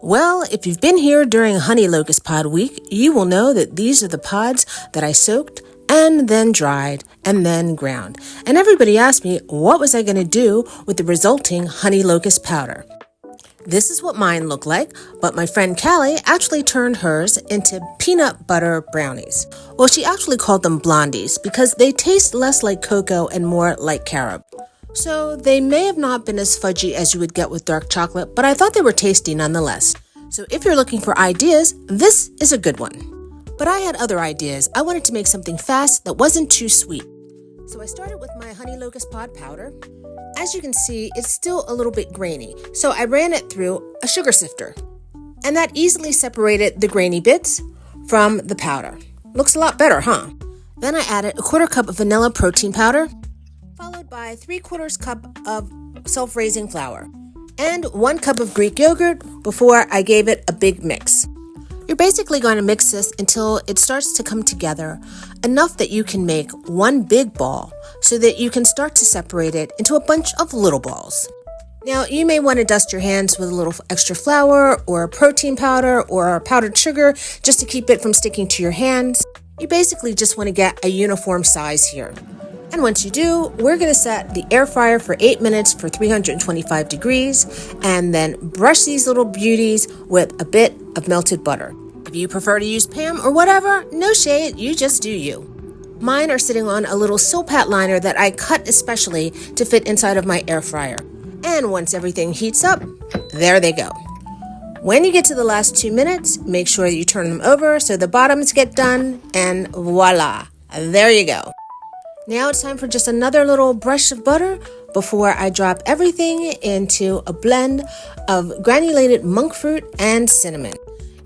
Well, if you've been here during Honey Locust Pod Week, you will know that these are the pods that I soaked and then dried and then ground. And everybody asked me, what was I going to do with the resulting honey locust powder? This is what mine looked like, but my friend Callie actually turned hers into peanut butter brownies. Well, she actually called them blondies because they taste less like cocoa and more like carob. So they may have not been as fudgy as you would get with dark chocolate, but I thought they were tasty nonetheless. So if you're looking for ideas, this is a good one. But I had other ideas. I wanted to make something fast that wasn't too sweet. So I started with my honey locust pod powder. As you can see, it's still a little bit grainy, so I ran it through a sugar sifter. And that easily separated the grainy bits from the powder. Looks a lot better, huh? Then I added a 1/4 cup of vanilla protein powder, followed by 3/4 cup of self-raising flour, and 1 cup of Greek yogurt before I gave it a big mix. You're basically going to mix this until it starts to come together enough that you can make one big ball so that you can start to separate it into a bunch of little balls. Now, you may want to dust your hands with a little extra flour or protein powder or powdered sugar just to keep it from sticking to your hands. You basically just want to get a uniform size here. And once you do, we're going to set the air fryer for 8 minutes for 325 degrees and then brush these little beauties with a bit of melted butter. If you prefer to use Pam or whatever, no shade, you just do you. Mine are sitting on a little Silpat liner that I cut especially to fit inside of my air fryer. And once everything heats up, there they go. When you get to the last 2 minutes, make sure that you turn them over so the bottoms get done, and voila, there you go. Now it's time for just another little brush of butter before I drop everything into a blend of granulated monk fruit and cinnamon.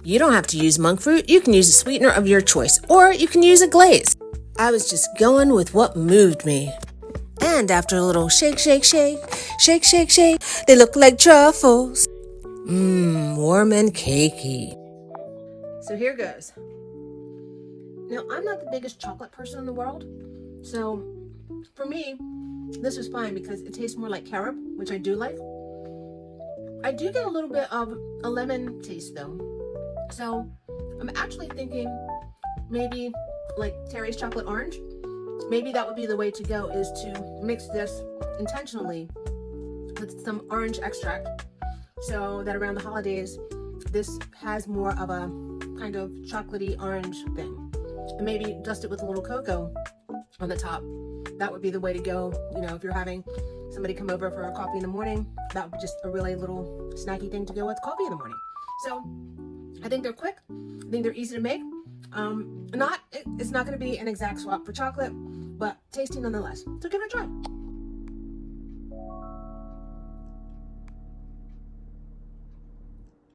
You don't have to use monk fruit. You can use a sweetener of your choice, or you can use a glaze. I was just going with what moved me. And after a little shake, shake, shake, shake, shake, shake, they look like truffles. Warm and cakey. So here goes. Now, I'm not the biggest chocolate person in the world. So for me, this was fine because it tastes more like carob, which I do like. I do get a little bit of a lemon taste though. So I'm actually thinking maybe like Terry's chocolate orange. Maybe that would be the way to go, is to mix this intentionally with some orange extract so that around the holidays, this has more of a kind of chocolatey orange thing. And maybe dust it with a little cocoa on the top. That would be the way to go. You know, if you're having somebody come over for a coffee in the morning, that would be just a really little snacky thing to go with coffee in the morning. So I think they're quick. I think they're easy to make. It's not going to be an exact swap for chocolate, but tasty nonetheless. So give it a try.